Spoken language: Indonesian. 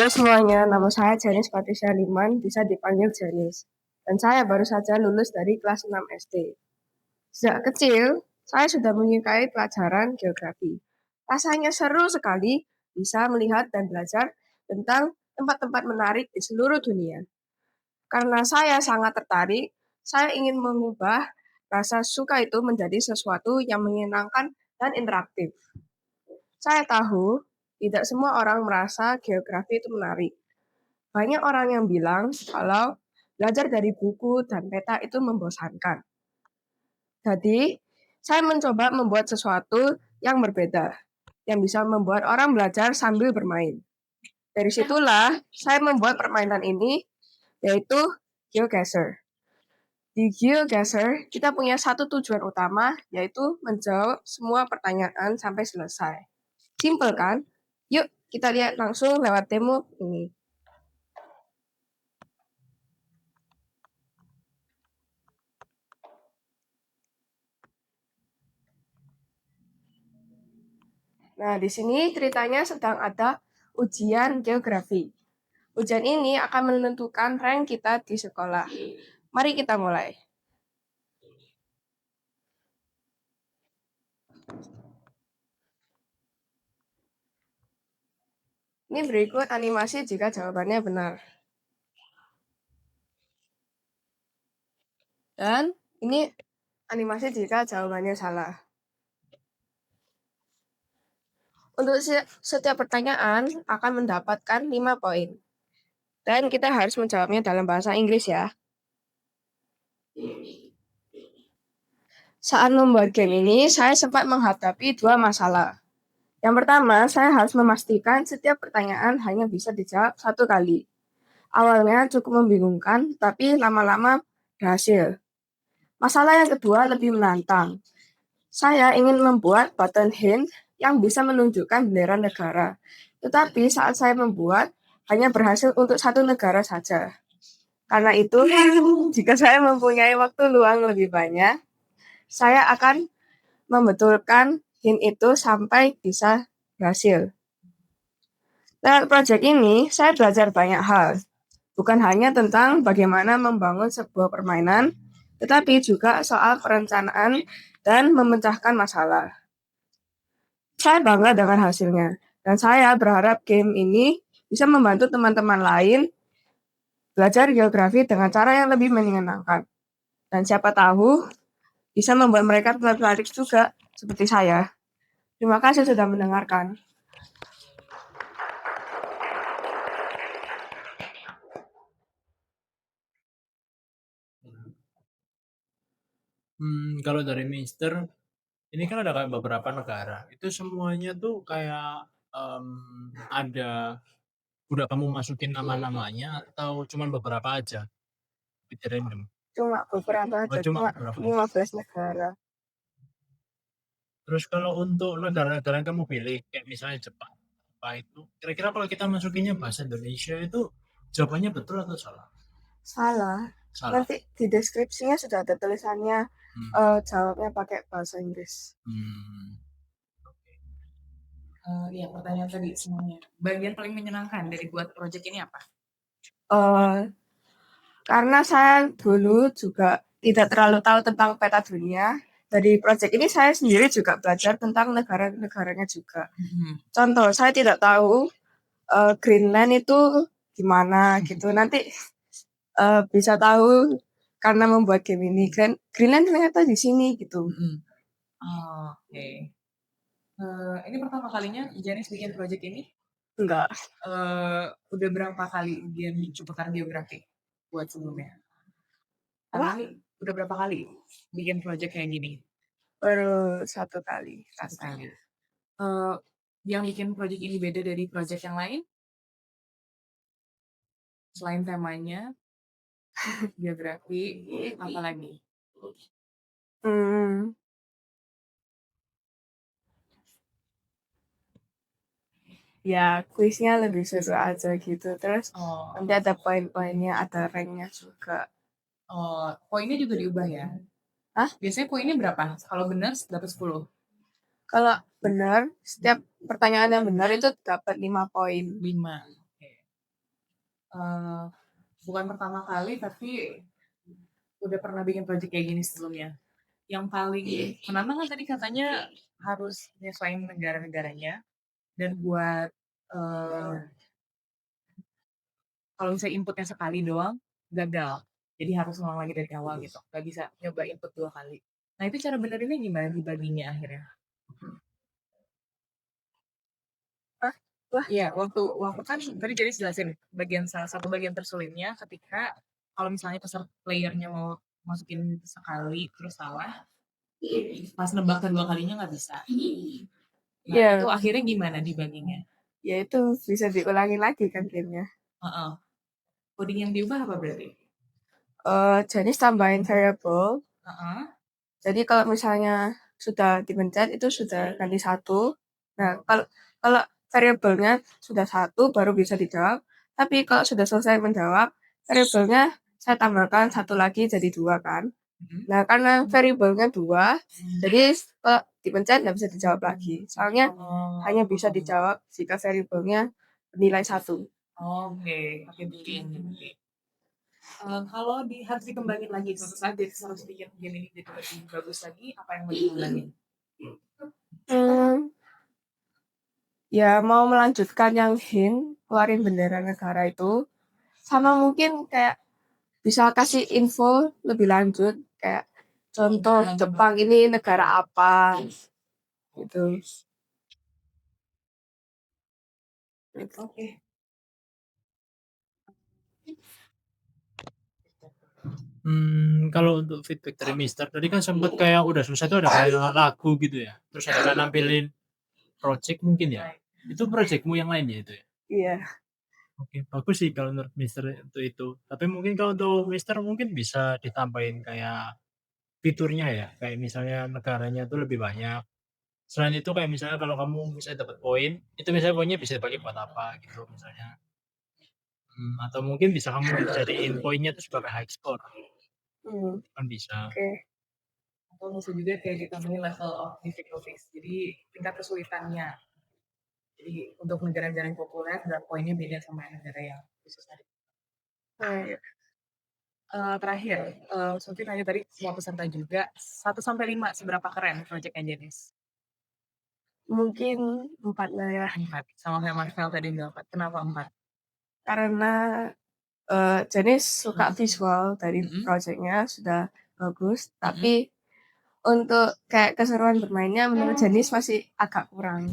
Halo semuanya, nama saya Janice Patricia Liman, bisa dipanggil Janice. Dan saya baru saja lulus dari kelas 6 SD. Sejak kecil, saya sudah menyukai pelajaran geografi. Rasanya seru sekali bisa melihat dan belajar tentang tempat-tempat menarik di seluruh dunia. Karena saya sangat tertarik, saya ingin mengubah rasa suka itu menjadi sesuatu yang menyenangkan dan interaktif. Saya tahu tidak semua orang merasa geografi itu menarik. Banyak orang yang bilang kalau belajar dari buku dan peta itu membosankan. Jadi, saya mencoba membuat sesuatu yang berbeda, yang bisa membuat orang belajar sambil bermain. Dari situlah saya membuat permainan ini, yaitu GeoGuessr. Di GeoGuessr, kita punya satu tujuan utama, yaitu menjawab semua pertanyaan sampai selesai. Simple kan? Yuk, kita lihat langsung lewat demo ini. Nah, di sini ceritanya sedang ada ujian geografi. Ujian ini akan menentukan rank kita di sekolah. Mari kita mulai. Ini berikut animasi jika jawabannya benar. Dan ini animasi jika jawabannya salah. Untuk setiap pertanyaan akan mendapatkan 5 poin. Dan kita harus menjawabnya dalam bahasa Inggris ya. Saat membuat game ini, saya sempat menghadapi 2 masalah. Yang pertama, saya harus memastikan setiap pertanyaan hanya bisa dijawab 1 kali. Awalnya cukup membingungkan, tapi lama-lama berhasil. Masalah yang kedua lebih menantang. Saya ingin membuat button hint yang bisa menunjukkan bendera negara. Tetapi saat saya membuat, hanya berhasil untuk 1 negara saja. Karena itu, jika saya mempunyai waktu luang lebih banyak, saya akan membetulkan hint itu sampai bisa berhasil. Lewat proyek ini, saya belajar banyak hal. Bukan hanya tentang bagaimana membangun sebuah permainan, tetapi juga soal perencanaan dan memecahkan masalah. Saya bangga dengan hasilnya, dan saya berharap game ini bisa membantu teman-teman lain belajar geografi dengan cara yang lebih menyenangkan. Dan siapa tahu bisa membuat mereka tertarik juga seperti saya. Terima kasih sudah mendengarkan. Kalau dari Mister, ini kan ada kayak beberapa negara. Itu semuanya tuh kayak ada udah kamu masukin nama-namanya atau cuman beberapa aja? Lebih random. Cuma beberapa Oh, aja, cuma cuma beberapa. 15 negara. Terus kalau untuk negara-negara yang kamu pilih, kayak misalnya Jepang, apa itu? Kira-kira kalau kita masukinnya bahasa Indonesia itu jawabannya betul atau salah? Salah. Salah. Nanti di deskripsinya sudah ada tulisannya jawabnya pakai bahasa Inggris. Ya, pertanyaan tadi semuanya. Bagian paling menyenangkan dari buat proyek ini apa? Karena saya dulu juga tidak terlalu tahu tentang peta dunia. Dari proyek ini saya sendiri juga belajar tentang negara-negaranya juga. Contoh, saya tidak tahu Greenland itu gimana gitu. Nanti bisa tahu karena membuat game ini. Greenland ternyata di sini gitu. Oke. Ini pertama kalinya Janice bikin proyek ini? Enggak. Udah berapa kali dia mencobakan geografi buat sebelumnya? Apa? Ini udah berapa kali bikin proyek kayak gini? Baru 1 kali. Rasanya. Yang bikin proyek ini beda dari proyek yang lain? Selain temanya, geografi, apa lagi? Ya, kuisnya lebih seru aja gitu. Terus nanti ada poin-poinnya, ada ranknya juga. Poinnya juga diubah ya? Hah? Biasanya poinnya berapa? Kalau benar dapat 10. Kalau benar, setiap pertanyaan yang benar itu dapat 5 poin. 5. eee, bukan pertama kali tapi udah pernah bikin project kayak gini sebelumnya. Yang paling menantang kan tadi katanya harus nyesuaiin negara-negaranya dan buat, eee, kalau misalnya inputnya sekali doang, gagal. Jadi harus ngulang lagi dari awal gitu, nggak bisa nyoba input 2 kali. Nah itu cara benerinnya gimana dibaginya akhirnya? Hah? Wah, Iya, waktu waktu kan tadi jadi jelasin salah satu bagian tersulitnya ketika kalau misalnya player-nya mau masukin sekali terus salah, pas nebak kedua kalinya nggak bisa. Nah ya, itu akhirnya gimana dibaginya? ya itu bisa diulangi lagi kan gamenya. Heeh. Coding yang diubah apa berarti? Jadi tambahin variable. Heeh. Jadi kalau misalnya sudah dipencet itu sudah ganti satu. Nah, kalau kalau variabelnya sudah satu baru bisa dijawab. Tapi kalau sudah selesai menjawab, variabelnya saya tambahkan satu lagi jadi dua kan. Mhm. Nah, karena variabelnya dua, jadi kalau dipencet nggak bisa dijawab lagi. Soalnya hanya bisa dijawab jika variabelnya bernilai satu. Oke, pakai boolean berarti. Kalau harus dikembangin lagi suatu saat jadi harus bikin game ini jadi lebih bagus lagi, apa yang mau dikembangin? Hmm, ya mau melanjutkan yang hint, keluarin bendera negara itu. Sama mungkin kayak bisa kasih info lebih lanjut, kayak contoh Jepang ini negara apa, gitu. Oke. Kalau untuk feedback dari Mister tadi kan sempet kayak udah susah tuh ada kayak lagu gitu ya, terus ada kayak nampilin project mungkin ya? Itu projectmu yang lain ya itu ya? Iya. Oke, bagus sih kalau menurut Mister untuk itu. Tapi mungkin kalau untuk Mister mungkin bisa ditambahin kayak fiturnya ya, kayak misalnya negaranya tuh lebih banyak. Selain itu kayak misalnya kalau kamu misalnya dapat poin, itu misalnya poinnya bisa dipakai buat apa gitu misalnya. Atau mungkin bisa kamu jadiin poinnya tuh sebagai high score, Hmm, kan bisa. oke. Atau bisa juga kayak ditambahin level of difficulties, jadi tingkat kesulitannya. Jadi untuk negara-negara yang populer, poinnya beda sama negara yang khusus tadi. Nah, Terakhir, Sophie nanya tadi semua peserta juga, 1 sampai 5 seberapa keren project Jenis? mungkin 4 lah ya. 4, sama kayak Marvel tadi bilang 4. Kenapa 4? Karena jenis suka visual dari Mhm. projectnya sudah bagus, tapi untuk kayak keseruan bermainnya menurut jenis masih agak kurang.